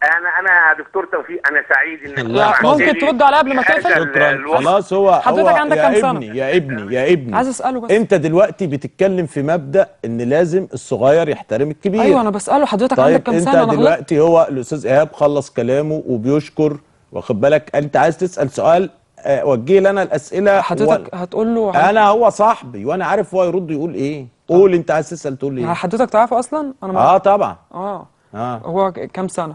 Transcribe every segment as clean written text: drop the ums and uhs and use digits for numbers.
انا دكتور توفيق، انا سعيد انك لا ممكن ترد على قبل ما تقفل؟ شكرا خلاص. هو حضرتك عندك كام سنه؟ يا ابني عايز اساله بس. انت دلوقتي بتتكلم في مبدأ ان لازم الصغير يحترم الكبير. ايوه انا بساله حضرتك طيب عندك كام سنه؟ انت دلوقتي هو الاستاذ ايهاب خلص كلامه وبيشكر، واخد بالك؟ انت عايز تسال سؤال وجه لي انا الاسئله حضرتك هتقول له انا هو صاحبي وانا عارف هو يرد يقول ايه. قول انت عايز تسال تقول ايه. حضرتك تعرفه اصلا؟ انا طبعا. هو كام سنه؟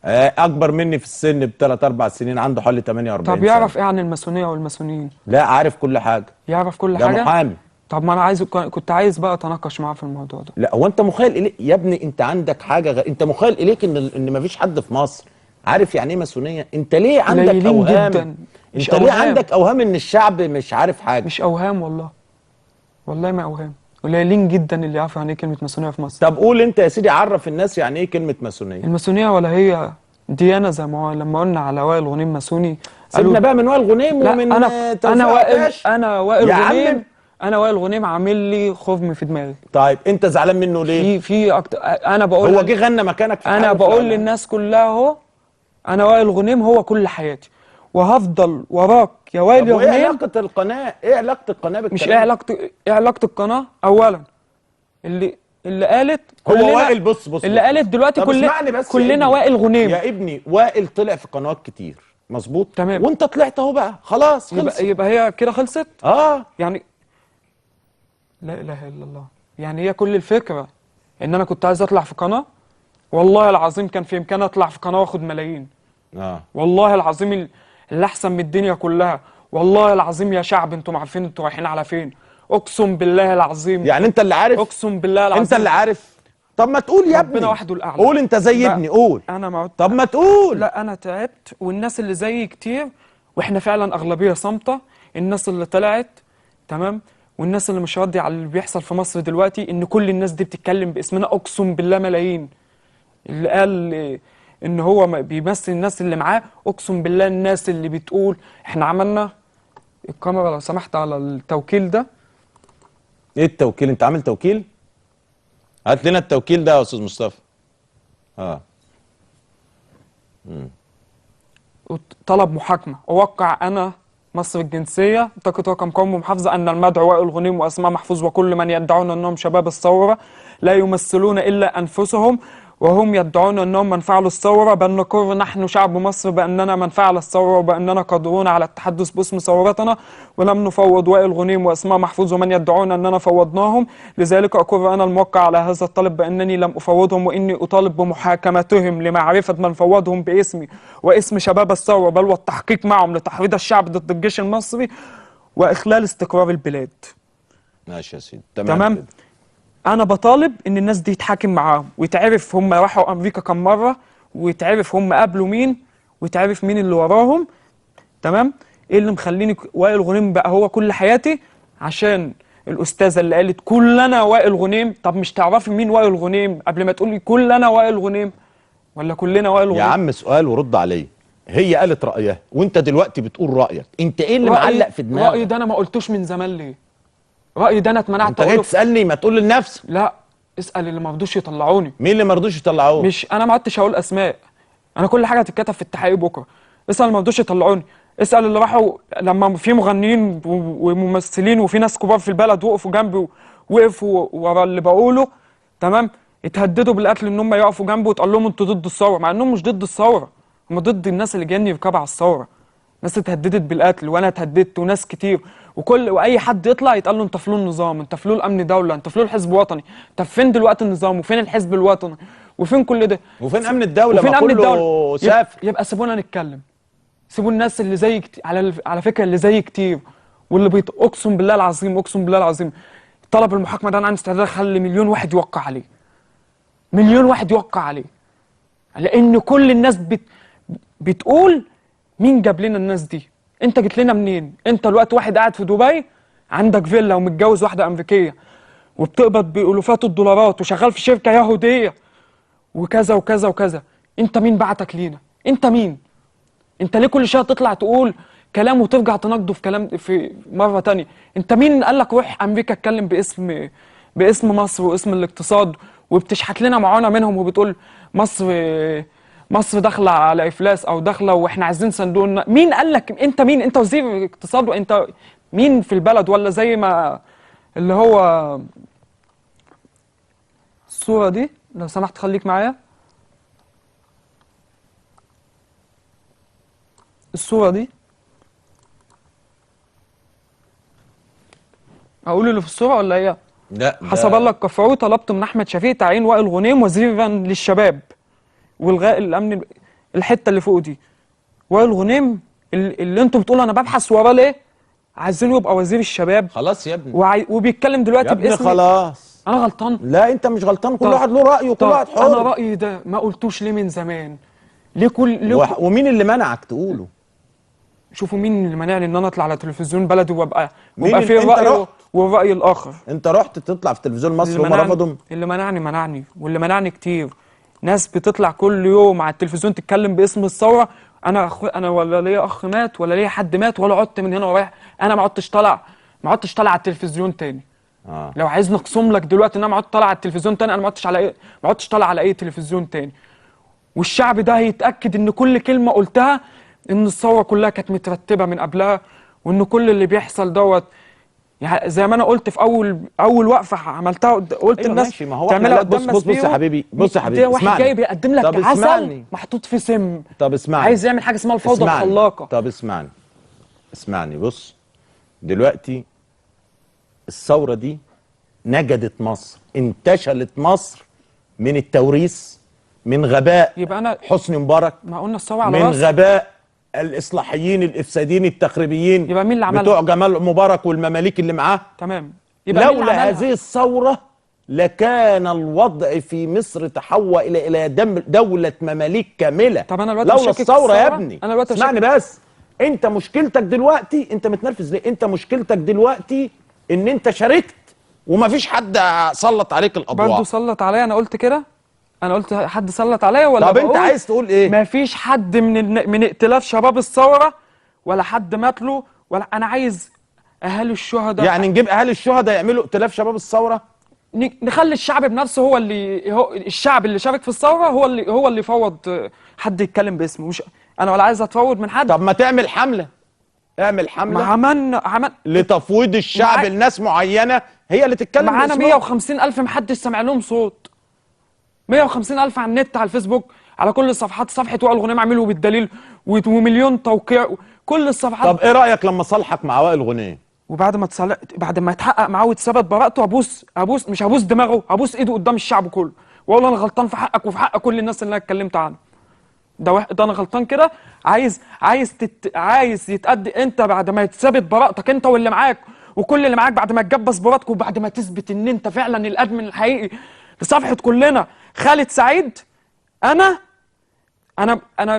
اكبر مني في السن ب3 4 سنين، عنده حوالي 48 طب يعرف ايه عن الماسونيه والماسونيين؟ لا عارف كل حاجه. يعرف كل ده حاجه؟ ده محامي. طب ما انا كنت عايز بقى اتناقش معاه في الموضوع ده. لا هو انت مخيل إليك يا ابني، انت عندك حاجه انت مخيل اليك ان مفيش حد في مصر عارف يعني ايه ماسونيه. انت ليه عندك اوهام جدا. انت ليه عندك اوهام ان الشعب مش عارف حاجه؟ مش اوهام والله ما اوهام، قليلين جدا اللي يعرفوا يعني ايه كلمه ماسونيه في مصر. طب قول انت يا سيدي، عرف الناس يعني ايه كلمه ماسونيه. الماسونيه ولا هي ديانه زي ما هو لما قلنا على وائل غنيم ماسوني. سيبنا بقى من وائل غنيم ومن انا وائل غنيم عامل لي خصم في دماغي. طيب انت زعلان منه ليه؟ في اكتر. انا بقول هو جه غنى مكانك في انا بقول للناس كلها اهو، انا وائل غنيم هو كل حياتي وهفضل وراك يا وائل يا غنيم. ايه علاقه القناه؟ ايه علاقه القناه بالكلام؟ مش ايه علاقه القناه؟ اولا اللي قالت هو وائل بص اللي قالت دلوقتي كلنا وائل غنيم. يا ابني وائل طلع في قنوات كتير مظبوط تمام، وانت طلعت اهو بقى خلاص خلصت. يبقى هي كده خلصت. يعني لا اله الا الله. يعني هي كل الفكره ان انا كنت عايز اطلع في قناه، والله العظيم كان في امكاني اطلع في قناه واخد ملايين. والله العظيم اللي احسن من الدنيا كلها. والله العظيم يا شعب انتم عارفين انتوا رايحين على فين. اقسم بالله العظيم. يعني انت اللي عارف؟ اقسم بالله العظيم انت اللي عارف. طب ما تقول يا ابني، ربنا وحده الاعلى. قول انت زي ابني، قول. انا ما طب ما تقول. لا انا تعبت والناس اللي زيي كتير، واحنا فعلا اغلبيه صامته. الناس اللي طلعت تمام والناس اللي مش راضيه على اللي بيحصل في مصر دلوقتي، ان كل الناس دي بتتكلم باسمنا، اقسم بالله ملايين. اللي قال ان هو بيمثل الناس اللي معاه، اقسم بالله الناس اللي بتقول احنا عملنا. الكاميرا لو سمحت على التوكيل ده. ايه التوكيل؟ انت عامل توكيل؟ هات لنا التوكيل ده يا استاذ مصطفى. طلب محاكمه. اوقع انا مصر الجنسيه تقت رقم قومي محافظه ان المدعو وائل غنيم واسماء محفوظ وكل من يدعون انهم شباب الثوره لا يمثلون الا انفسهم وهم يدعون انهم من فعلوا الثوره، بل نقر نحن شعب مصر باننا من فعل الثوره وباننا قادرون على التحدث باسم ثورتنا ولم نفوض وائل غنيم واسماء محفوظ ومن يدعون اننا فوضناهم. لذلك اقر انا الموقع على هذا الطلب بانني لم افوضهم واني اطالب بمحاكمتهم لمعرفه من فوضهم باسمي واسم شباب الثوره، بل والتحقيق معهم لتحريض الشعب ضد الجيش المصري واخلال استقرار البلاد. ماشي يا سيدي. تمام. انا بطالب ان الناس دي يتحاكم معاهم ويتعرف هم راحوا امريكا كم مره، ويتعرف هم قابلوا مين، ويتعرف مين اللي وراهم. تمام. ايه اللي مخليني وائل غنيم بقى هو كل حياتي؟ عشان الاستاذه اللي قالت كلنا وائل غنيم. طب مش تعرفي مين وائل غنيم قبل ما تقولي كلنا وائل غنيم ولا كلنا وائل غنيم؟ يا عم سؤال ورد عليه. هي قالت رايها وانت دلوقتي بتقول رايك، انت ايه اللي معلق في دماغك؟ رايي ده انا ما قلتوش من زمان ليه؟ رأيي ده انا اتمنعت انت جاي تسالني؟ ما تقول لنفسك. لا اسال اللي ما رضوش يطلعوني. مين اللي ما رضوش يطلعوه؟ مش انا ما عدتش هقول اسماء، انا كل حاجه هتتكتب في التحقيق بكره. اسال اللي ما رضوش يطلعوني، اسال اللي راحوا لما في مغنيين وممثلين وفي ناس كبار في البلد وقفوا جنبي وقفوا ورا اللي بقوله. تمام. اتهددوا بالقتل ان هم يقفوا جنبي وتقول لهم انتوا ضد الثوره، مع انهم مش ضد الثوره، هم ضد الناس اللي جايين يركبوا على الثوره. ناس اتهددت بالقتل وانا اتهددت وناس كتير، واي حد يطلع يتقال له انت فلول نظام، انت فلول امن دوله، انت فلول حزب وطني. طب فين دلوقتي النظام وفين الحزب الوطني وفين كل ده؟ وفين امن الدوله؟ وفين امن الدوله؟ سافر. يبقى سيبونا نتكلم، سيبوا الناس اللي زي على فكره اللي زي كتير واللي اقسم بالله العظيم، اقسم بالله العظيم طلب المحاكمه ده انا عندي استعداد اخلي مليون واحد يوقع عليه، مليون واحد يوقع عليه، لان كل الناس بتقول مين جاب لنا الناس دي؟ انت جيت لنا منين؟ انت دلوقتي واحد قاعد في دبي عندك فيلا ومتجوز واحده امريكيه وبتقبض بالوفات الدولارات وشغال في شركه يهوديه وكذا وكذا وكذا. انت مين بعتك لينا؟ انت مين؟ انت ليه كل شويه تطلع تقول كلام وترجع تناقضه في كلام في مره تانية؟ انت مين قال لك روح امريكا اتكلم باسم مصر واسم الاقتصاد وبتشحت لنا معونه منهم وبتقول مصر مصر داخله على افلاس او داخله واحنا عايزين صندوق مين قال لك؟ انت مين؟ انت وزير اقتصاد وانت مين في البلد؟ ولا زي ما اللي هو الصورة دي لو سمحت خليك معايا. الصورة دي اقول اللي في الصورة ولا ايه؟ لا حسب الله الكفراوي طلبت من احمد شفيق تعيين وائل غنيم وزيرا للشباب والغاء الامن. الحتة اللي فوق دي وائل غنيم اللي انتوا بتقولوا انا ببحث وراه ليه؟ عايزينه يبقى وزير الشباب. خلاص يا ابني وبيتكلم دلوقتي يا ابني باسم. خلاص. انا غلطان؟ لا انت مش غلطان، كل طب واحد له رايه وكل واحد حر. انا رايي ده ما قلتوش ليه من زمان؟ ليه ومين اللي منعك تقوله؟ شوفوا مين اللي منعني ان انا اطلع على تلفزيون بلدي وابقى مين في انت الراي رحت؟ والراي الاخر. انت رحت تطلع في تلفزيون مصر اللي وهم رفضوا؟ اللي منعني واللي منعني كتير. ناس بتطلع كل يوم على التلفزيون تتكلم باسم الثوره. انا ولا ليا اخ مات ولا ليا حد مات ولا عدت من هنا ورايح. انا ما عدتش طالع على التلفزيون تاني. لو عايز نقسم لك دلوقتي ان انا ما عدتش طالع على التلفزيون تاني، انا ما عدتش طالع على اي تلفزيون تاني. والشعب ده هيتاكد ان كل كلمه قلتها ان الثوره كلها كانت مترتبه من قبلها، وان كل اللي بيحصل دوت يعني زي ما انا قلت في اول وقفه عملتها قلت أيوة الناس ماشي، ما هو تعملها احنا قدام بص يا حبيبي، بص يا حبيبي ده واحد اسمعني. جاي بيقدم لك طب عسل اسمعني. محطوط في سم. طب اسمعني. عايز يعمل حاجه اسمها الفوضى الخلاقه. طب اسمعني بص. دلوقتي الثوره دي نجدت مصر، انتشلت مصر من التوريث، من غباء يبقى انا حسني مبارك، ما قلنا الثوره على من راسي. غباء الاصلاحيين الافساديين التخريبيين. يبقى مين اللي عملها؟ بتوع جمال مبارك والمماليك اللي معاه. تمام. يبقى مين اللي لولا عملها؟ هذه الثوره لكان الوضع في مصر تحول الى دولة مماليك كاملة. طب انا دلوقتي لولا بشكك في الثورة يا الثورة؟ ابني. انا دلوقتي اسمعني بس. انت مشكلتك دلوقتي، انت متنرفز ليه؟ انت مشكلتك دلوقتي ان انت شاركت ومفيش حد سلط عليك الاضواء. برضه سلط عليا؟ انا قلت كده؟ انا قلت حد سلط عليا ولا طب انت عايز تقول ايه؟ مفيش حد من ائتلاف شباب الثوره ولا حد مات له ولا. انا عايز اهالي الشهداء. يعني نجيب اهالي الشهداء يعملوا ائتلاف شباب الثوره؟ نخلي الشعب بنفسه هو الشعب اللي شارك في الثوره هو اللي يفوض حد يتكلم باسمه. مش انا ولا عايز اتفوض من حد. طب ما تعمل حمله. اعمل ما حمله عملنا لتفويض الشعب لناس معينه هي اللي تتكلم معانا باسمهم. 150,000 محدش سمع لهم صوت. 150,000 على النت، على الفيسبوك، على كل الصفحات. صفحه وائل غنيم عامله بالدليل ومليون توقيع كل الصفحات. طب ايه رايك لما صالحك مع وائل غنيم؟ وبعد ما بعد ما يتحقق معاه وتثبت براءته ابوس مش هبوس دماغه، هبوس ايده قدام الشعب كله واقول انا غلطان في حقك وفي حق كل الناس اللي انا اتكلمت عنها. ده انا غلطان كده. عايز يتأدي انت بعد ما يتثبت براءتك انت واللي معاك وكل اللي معاك، بعد ما تجبس براءتك وبعد ما تثبت ان انت فعلا الادمن الحقيقي لصفحه كلنا خالد سعيد. انا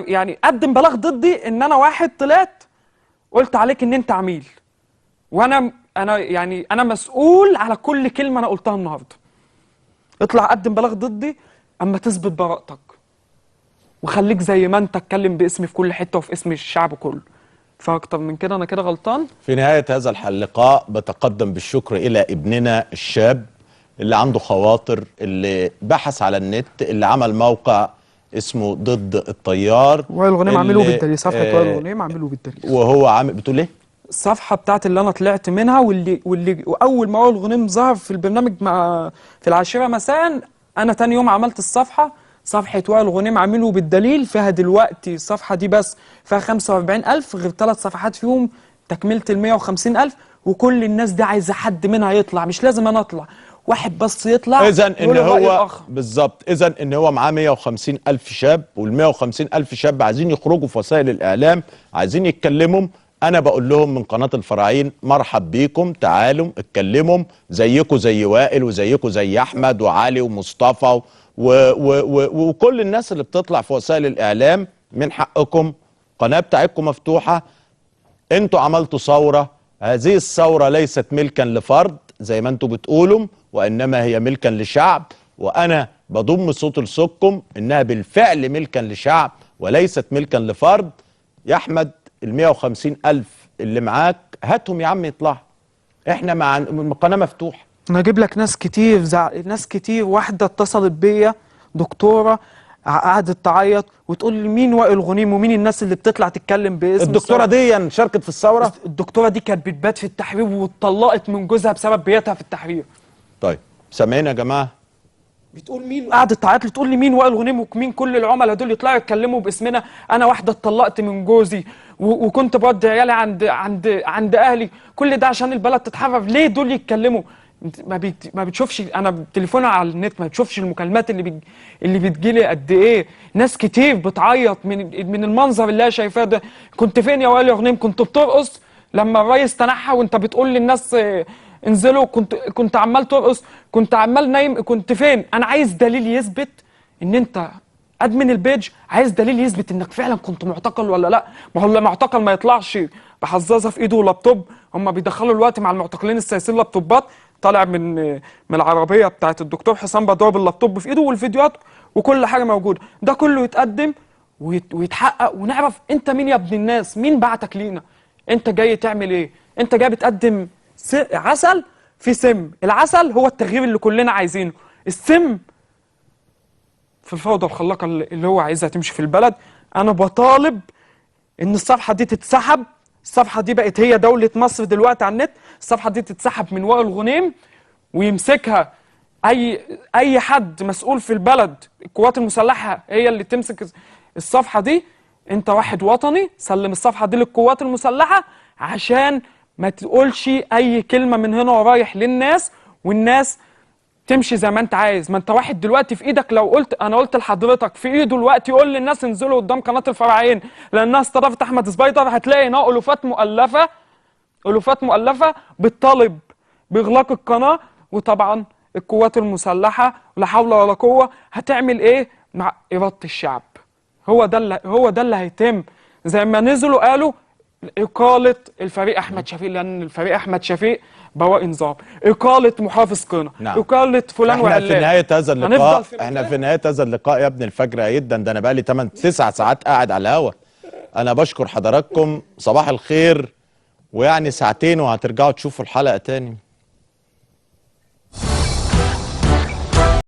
يعني قدم بلاغ ضدي ان انا واحد طلعت قلت عليك ان انت عميل، وانا يعني انا مسؤول على كل كلمه انا قلتها النهارده. اطلع قدم بلاغ ضدي اما تثبت براءتك، وخليك زي ما انت اتكلم باسمي في كل حته وفي اسم الشعب كله. فاكتر من كده انا كده غلطان. في نهايه هذا اللقاء بتقدم بالشكر الى ابننا الشاب اللي عنده خواطر، اللي بحث على النت، اللي عمل موقع اسمه ضد التيار. وائل غنيم عامله بالدليل. صفحه وائل غنيم عامله بالدليل. وهو عامل بتقول ايه؟ الصفحه بتاعت اللي انا طلعت منها واول ما وائل غنيم ظهر في البرنامج في 10 مساء، انا تاني يوم عملت صفحه وائل غنيم عامله بالدليل. فيها دلوقتي الصفحه دي بس فيها 45,000 غير 3 صفحات فيهم تكمله ال 150,000. وكل الناس دي عايزه حد منها يطلع، مش لازم انا اطلع، واحد بس يطلع. اذا ان هو بالظبط، اذا ان هو معاه 150,000 شاب، وال 150,000 شاب عايزين يخرجوا في وسائل الاعلام، عايزين يتكلموا. انا بقول لهم من قناه الفراعين مرحب بيكم، تعالوا اتكلموا زيكم زي وائل وزيكم زي احمد وعلي ومصطفى وكل الناس اللي بتطلع في وسائل الاعلام. من حقكم، القناه بتاعتكم مفتوحه. انتوا عملتوا ثوره، هذه الثوره ليست ملكا لفرد زي ما انتوا بتقولوا، وانما هي ملكا لشعب. وانا بضم صوت لصوتكم انها بالفعل ملكا لشعب وليست ملكا لفرد. يا احمد، ال 150,000 اللي معاك هاتهم يا عم يطلعوا، احنا مع القناه مفتوحه. انا اجيب لك ناس كتير واحده اتصلت بيا دكتوره قعدت تعيط وتقول لي مين وائل غنيم ومين الناس اللي بتطلع تتكلم باسم الدكتوره دي شاركت في الثوره؟ الدكتوره دي كانت بتبات في التحرير واتطلقت من جوزها بسبب بياتها في التحرير. طيب سامعين يا جماعه؟ بتقول مين، قعدت تعيط لي تقول لي مين وائل غنيم ومين كل العملاء دول يطلعوا يتكلموا باسمنا. انا واحده اتطلقت من جوزي وكنت بودي عيالي عند اهلي، كل ده عشان البلد تتحرر. ليه دول يتكلموا؟ ما بتشوفش انا تليفونها على النت، ما بتشوفش المكالمات اللي بتجيلي قد ايه؟ ناس كتير بتعيط من المنظر اللي هي شايفاه ده. كنت فين يا وائل غنيم؟ كنت بترقص لما الرئيس تنحى وانت بتقول للناس انزلوا؟ كنت عمال ترقص؟ كنت عمال نايم؟ كنت فين؟ انا عايز دليل يثبت ان انت ادمن البيج، عايز دليل يثبت انك فعلا كنت معتقل ولا لا. ما هو اللي معتقل ما يطلعش بحظاظه في ايده لابتوب. هم بيدخلوا الوقت مع المعتقلين السياسيين لابتوبات، طالع من العربيه بتاعت الدكتور حسام بدور باللابتوب في ايده والفيديوهات وكل حاجه موجوده. ده كله يتقدم ويتحقق ونعرف انت مين يا ابن الناس، مين بعتك لينا، انت جاي تعمل ايه؟ انت جاي بتقدم عسل في سم. العسل هو التغيير اللي كلنا عايزينه، السم في الفوضى الخلاقه اللي هو عايزها تمشي في البلد. انا بطالب ان الصفحه دي تتسحب. الصفحه دي بقت هي دوله مصر دلوقتي على النت. الصفحه دي تتسحب من وائل غنيم ويمسكها اي حد مسؤول في البلد. القوات المسلحه هي اللي تمسك الصفحه دي. انت واحد وطني، سلم الصفحه دي للقوات المسلحه عشان ما تقولش اي كلمه من هنا ورايح للناس، والناس تمشي زي ما انت عايز. ما انت واحد دلوقتي في ايدك، لو قلت انا قلت لحضرتك في ايده دلوقتي يقول للناس انزلوا قدام قناه الفراعين لانها استضافت احمد سبايدر، هتلاقي هنا الوفات مؤلفه بتطالب باغلاق القناه. وطبعا القوات المسلحه لا حول ولا قوه هتعمل ايه مع اراده الشعب؟ هو ده اللي هيتم. زي ما نزلوا قالوا إقالة الفريق أحمد شفيق، لأن الفريق أحمد شفيق بواقي نظام، إقالة محافظ قنا، نعم. إقالة فلان وعلان. احنا في نهاية هذا اللقاء يا ابن الفجر جدا. ده أنا بقالي 9 ساعات قاعد على الهوا. أنا بشكر حضراتكم، صباح الخير. ويعني ساعتين وهترجعوا تشوفوا الحلقة تاني.